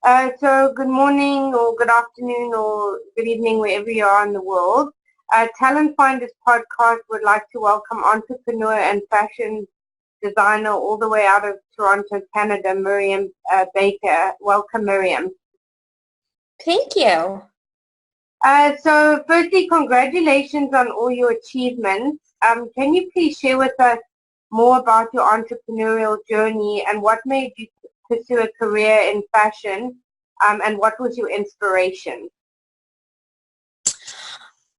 So good morning or good afternoon or good evening wherever you are in the world. Talent Finders podcast would like to welcome entrepreneur and fashion designer all the way out of Toronto, Canada, Miriam Baker. Welcome, Miriam. Thank you. So firstly, congratulations on all your achievements. Can you please share with us more about your entrepreneurial journey and what made you pursue a career in fashion, and what was your inspiration?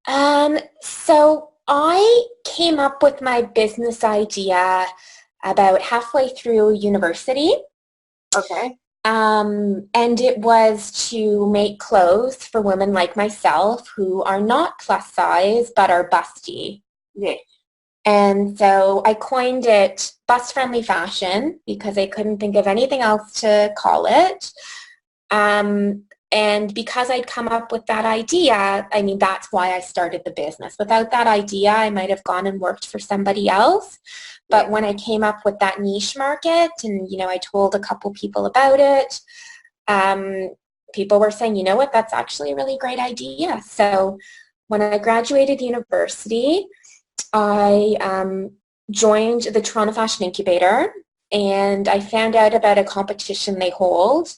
So I came up with my business idea about halfway through university. Okay. And it was to make clothes for women like myself who are not plus size but are busty. Yes. And so I coined it bust-friendly fashion because I couldn't think of anything else to call it. And because I'd come up with that idea, I mean, that's why I started the business. Without that idea, I might have gone and worked for somebody else. But when I came up with that niche market and, I told a couple people about it, people were saying, you know what, that's actually a really great idea. So when I graduated university, I joined the Toronto Fashion Incubator, and I found out about a competition they hold.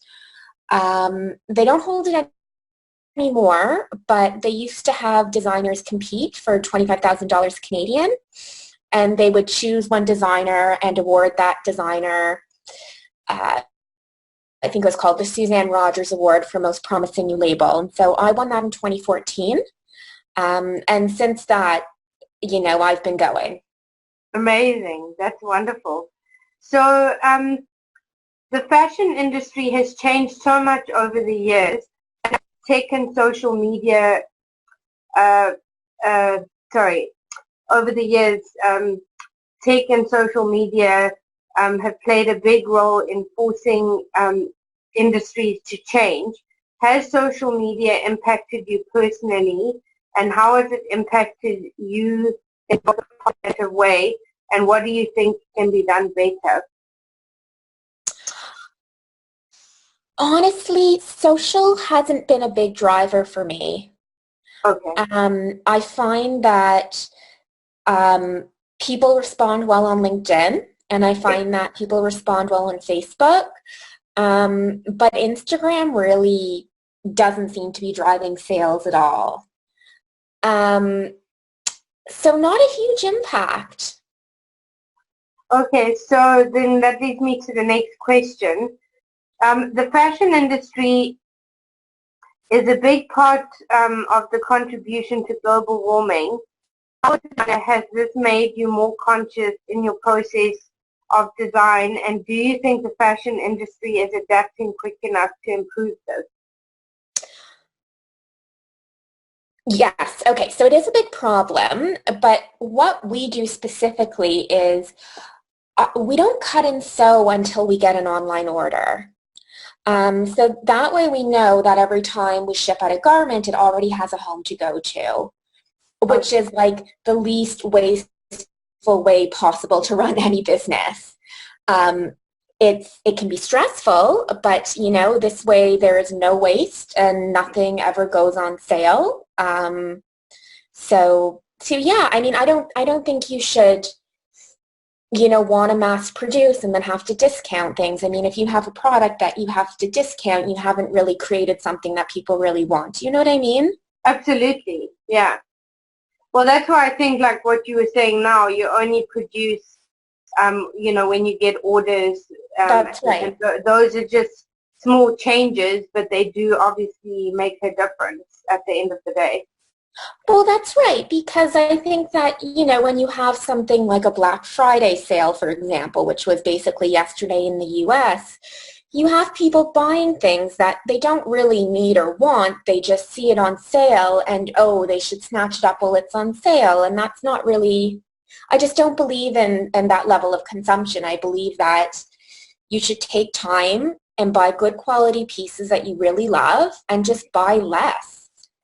They don't hold it anymore, but they used to have designers compete for $25,000 Canadian, and they would choose one designer and award that designer, I think it was called the Suzanne Rogers Award for Most Promising New Label. And so I won that in 2014. And since that, I've been going. Amazing. That's wonderful. So the fashion industry has changed so much over the years. Tech and social media, over the years, tech and social media have played a big role in forcing industries to change. Has social media impacted you personally, and how has it impacted you in a positive way, and what do you think can be done better? Honestly, social hasn't been a big driver for me. Okay. I find that people respond well on LinkedIn, and I find that people respond well on Facebook. But Instagram really doesn't seem to be driving sales at all. So not a huge impact. Okay, so then that leads me to the next question. The fashion industry is a big part of the contribution to global warming. How has this made you more conscious in your process of design, and do you think the fashion industry is adapting quick enough to improve this? Yes. Okay. So it is a big problem, but what we do specifically is we don't cut and sew until we get an online order. So that way we know that every time we ship out a garment, it already has a home to go to, which is like the least wasteful way possible to run any business. It can be stressful, but this way there is no waste and nothing ever goes on sale. So yeah, I mean, I don't think you should want to mass produce and then have to discount things. I mean, if you have a product that you have to discount, you haven't really created something that people really want. You know what I mean? Absolutely, yeah. Well, that's why I think, like what you were saying now, you only produce, when you get orders. That's right. And those are just small changes, but they do obviously make a difference at the end of the day. Well, that's right, because I think that, when you have something like a Black Friday sale, for example, which was basically yesterday in the US, you have people buying things that they don't really need or want. They just see it on sale and, oh, they should snatch it up while it's on sale. And that's not really, I just don't believe in that level of consumption. I believe that you should take time and buy good quality pieces that you really love and just buy less.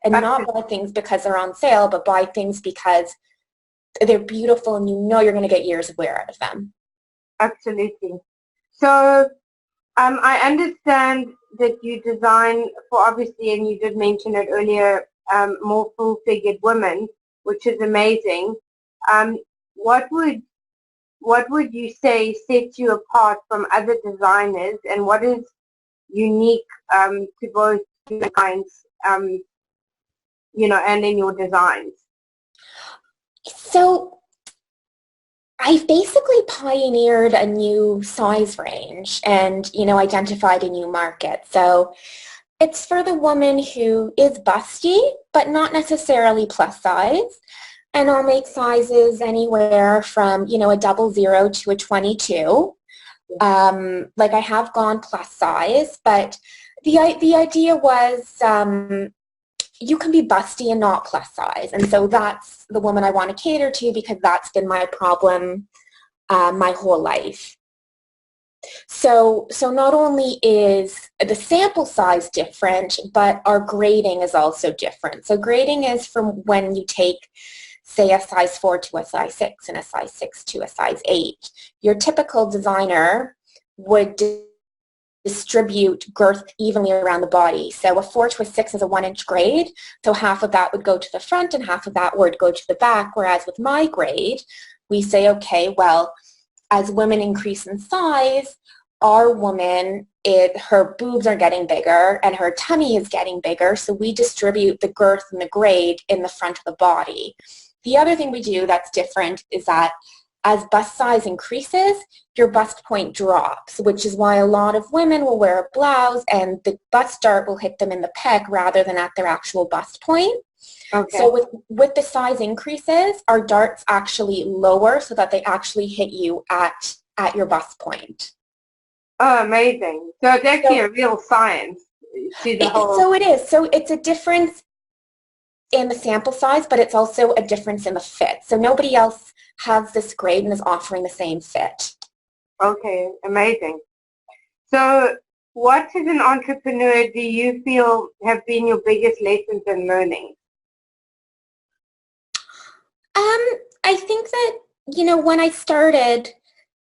And not buy things because they're on sale, but buy things because they're beautiful and you're going to get years of wear out of them. Absolutely. So I understand that you design for, obviously, and you did mention it earlier, more full-figured women, which is amazing. Um, what would you say sets you apart from other designers, and what is unique to both designs, and in your designs? So I've basically pioneered a new size range and, identified a new market. So it's for the woman who is busty, but not necessarily plus size. And I'll make sizes anywhere from, a 00 to a 22. Like I have gone plus size, but the idea was you can be busty and not plus size. And so that's the woman I want to cater to because that's been my problem my whole life. So not only is the sample size different, but our grading is also different. So grading is from when you take, say, a size 4 to a size 6 and a size 6 to a size 8. Your typical designer would distribute girth evenly around the body. So a 4 to a 6 is a 1-inch grade. So half of that would go to the front and half of that would go to the back. Whereas with my grade, we say, okay, well, as women increase in size, our woman, her boobs are getting bigger and her tummy is getting bigger. So we distribute the girth and the grade in the front of the body. The other thing we do that's different is that as bust size increases, your bust point drops, which is why a lot of women will wear a blouse and the bust dart will hit them in the pec rather than at their actual bust point. Okay. So with the size increases, our darts actually lower so that they actually hit you at your bust point. Oh, amazing. So it's actually a real science to the whole... So it is. So it's a difference in the sample size, but it's also a difference in the fit. So nobody else has this grade and is offering the same fit. Okay, amazing. So what as an entrepreneur do you feel have been your biggest lessons and learnings? I think that, when I started,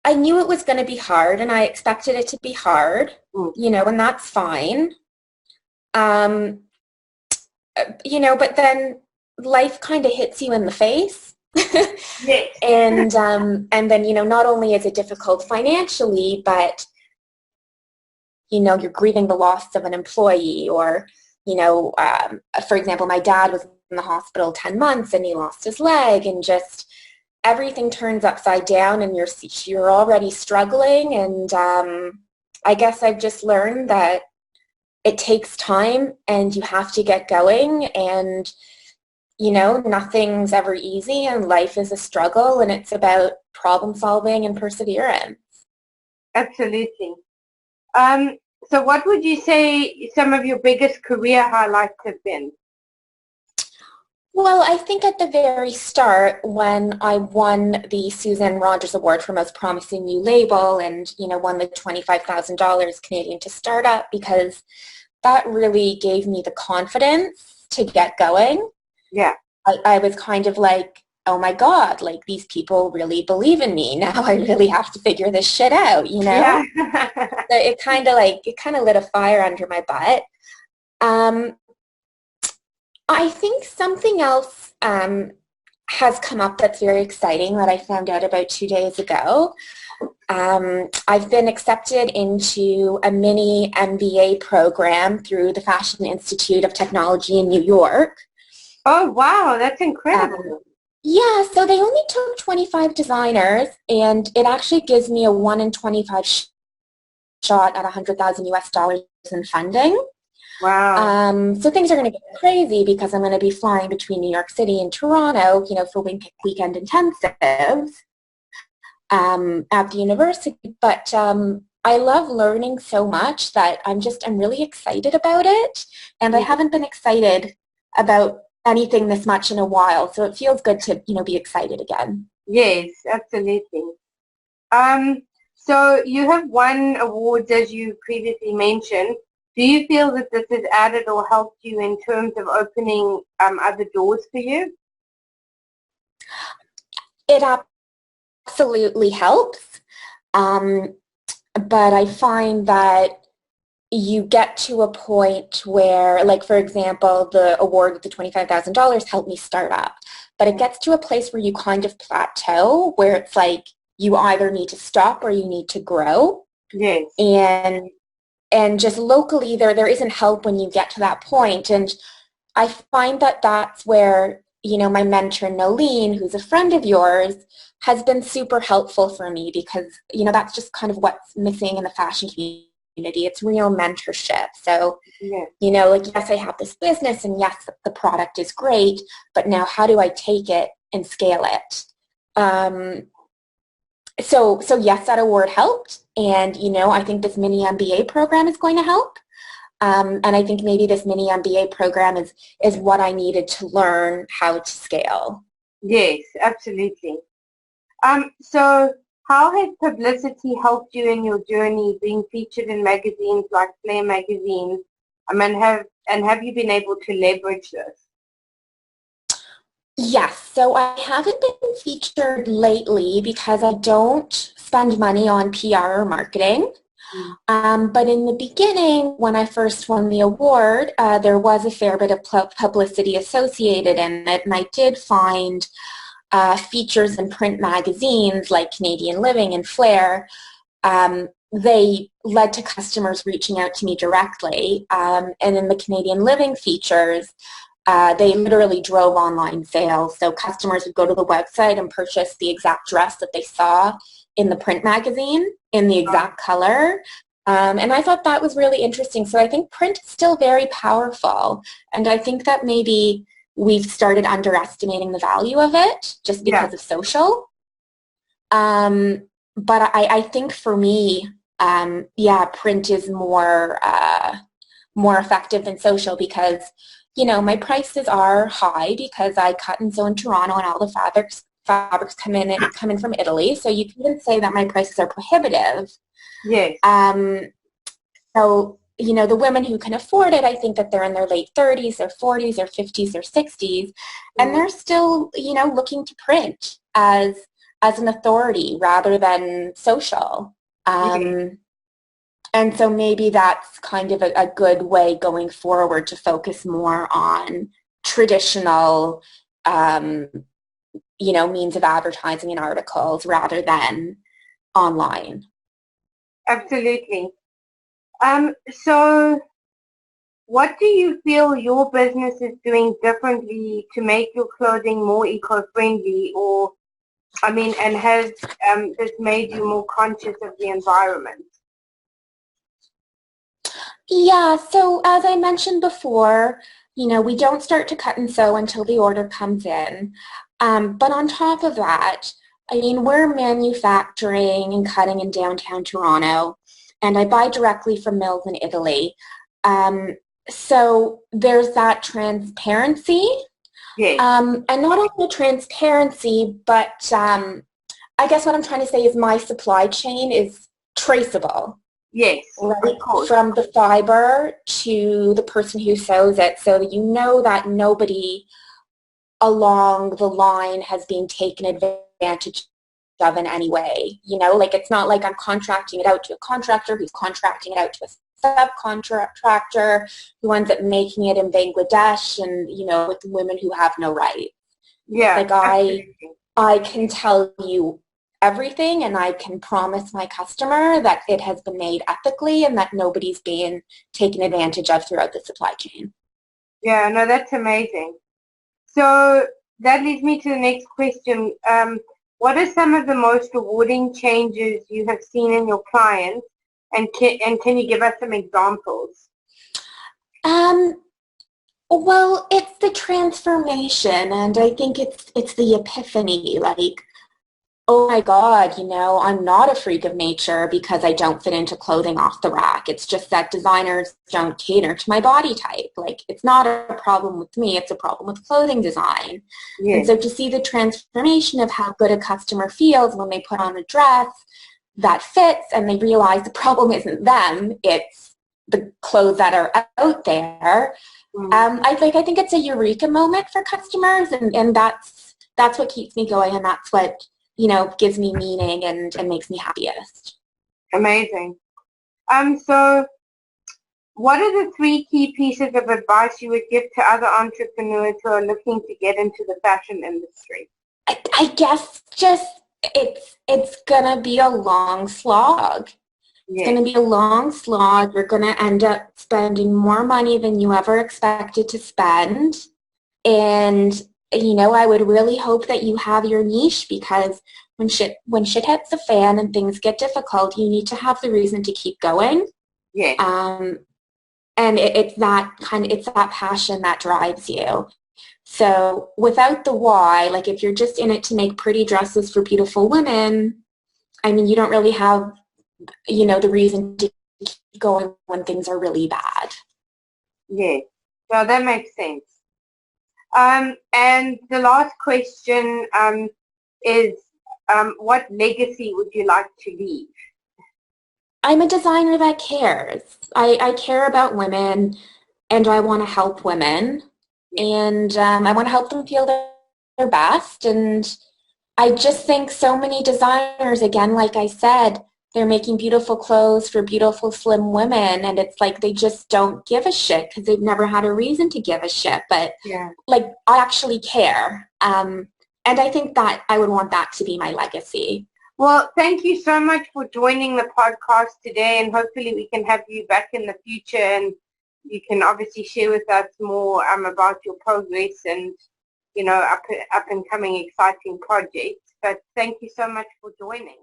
I knew it was going to be hard and I expected it to be hard, and that's fine. But then life kind of hits you in the face. Yes. And then, not only is it difficult financially, but, you're grieving the loss of an employee or, for example, my dad was in the hospital 10 months and he lost his leg and just everything turns upside down and you're already struggling. And I guess I've just learned that it takes time and you have to get going and, nothing's ever easy and life is a struggle and it's about problem solving and perseverance. Absolutely. So what would you say some of your biggest career highlights have been? Well, I think at the very start when I won the Suzanne Rogers Award for Most Promising New Label and, won the $25,000 Canadian to start up because that really gave me the confidence to get going. Yeah. I was kind of like, oh my God, like these people really believe in me. Now I really have to figure this shit out, Yeah. So it kind of lit a fire under my butt. I think something else has come up that's very exciting that I found out about 2 days ago. I've been accepted into a mini MBA program through the Fashion Institute of Technology in New York. Oh, wow, that's incredible. Yeah, so they only took 25 designers, and it actually gives me a 1 in 25 shot at $100,000 US in funding. Wow. So things are going to get crazy because I'm going to be flying between New York City and Toronto, for weekend intensives at the university. But I love learning so much that I'm really excited about it. And I haven't been excited about anything this much in a while. So it feels good to, be excited again. Yes, absolutely. So you have won awards, as you previously mentioned. Do you feel that this has added or helped you in terms of opening other doors for you? It absolutely helps. But I find that, you get to a point where, like, for example, the award with the $25,000 helped me start up. But it gets to a place where you kind of plateau, where it's like you either need to stop or you need to grow. Yes. And just locally, there isn't help when you get to that point. And I find that that's where, you know, my mentor, Nolene, who's a friend of yours, has been super helpful for me because, you know, that's just kind of what's missing in the fashion community. It's real mentorship. So, Yes. you know, like, yes, I have this business and yes, the product is great, but now how do I take it and scale it? So yes, that award helped. And, you know, I think this mini MBA program is going to help. And I think maybe this mini MBA program is what I needed to learn how to scale. Yes, absolutely. So how has publicity helped you in your journey, being featured in magazines like Flair magazine? Have you been able to leverage this? Yes, so I haven't been featured lately because I don't spend money on PR or marketing. But in the beginning, when I first won the award, there was a fair bit of publicity associated in it, and I did find features in print magazines like Canadian Living and Flair. They led to customers reaching out to me directly, and in the Canadian Living features, they literally drove online sales. So customers would go to the website and purchase the exact dress that they saw in the print magazine in the exact color. And I thought that was really interesting. So I think print is still very powerful. And I think that maybe we've started underestimating the value of it just because of social. But I think for me, print is more effective than social because, you know, my prices are high because I cut and sew in Toronto and all the fabrics come in from Italy. So you can even say that my prices are prohibitive. Yes. So, you know, the women who can afford it, I think that they're in their late 30s, their 40s, their 50s, their 60s, and they're still, you know, looking to print as an authority rather than social. And so maybe that's kind of a good way going forward to focus more on traditional, you know, means of advertising and articles rather than online. Absolutely. So what do you feel your business is doing differently to make your clothing more eco-friendly, and has this made you more conscious of the environment? Yeah, so as I mentioned before, you know, we don't start to cut and sew until the order comes in. But on top of that, I mean, we're manufacturing and cutting in downtown Toronto, and I buy directly from mills in Italy. So there's that transparency. Yes. And not only the transparency, but I guess what I'm trying to say is my supply chain is traceable. Yes, Right, of course. from the fiber to the person who sews it, so that you know that nobody along the line has been taken advantage of in any way. You know, like, it's not like I'm contracting it out to a contractor who's contracting it out to a subcontractor who ends up making it in Bangladesh and, you know, with women who have no rights. Yeah. Like, I can tell you everything, and I can promise my customer that it has been made ethically and that nobody's being taken advantage of throughout the supply chain. Yeah, no, that's amazing. So that leads me to the next question. What are some of the most rewarding changes you have seen in your clients, and can you give us some examples? Well, it's the transformation, and I think it's the epiphany, like, oh my God, you know, I'm not a freak of nature because I don't fit into clothing off the rack. It's just that designers don't cater to my body type. Like, it's not a problem with me, it's a problem with clothing design. Yes. And so to see the transformation of how good a customer feels when they put on a dress that fits and they realize the problem isn't them, it's the clothes that are out there. I think it's a eureka moment for customers, and that's what keeps me going, and that's what, you know, gives me meaning and makes me happiest. Amazing. So What are the 3 key pieces of advice you would give to other entrepreneurs who are looking to get into the fashion industry? I guess just it's gonna be a long slog. It's Yes, gonna be a long slog. You're gonna end up spending more money than you ever expected to spend. And I would really hope that you have your niche, because when shit hits the fan and things get difficult, you need to have the reason to keep going. yes, Um, and it's that passion that drives you. So without the why, like if you're just in it to make pretty dresses for beautiful women, I mean, you don't really have, the reason to keep going when things are really bad. yes. So that makes sense. And the last question is, what legacy would you like to leave? I'm a designer that cares. I care about women, and I want to help women, Yes, and I want to help them feel their best. And I just think so many designers, again, like I said, they're making beautiful clothes for beautiful, slim women, and it's like they just don't give a shit because they've never had a reason to give a shit. But yeah. like, I actually care, and I think that I would want that to be my legacy. Well, thank you so much for joining the podcast today, and hopefully we can have you back in the future, and you can obviously share with us more about your progress and, up and coming exciting projects. But thank you so much for joining.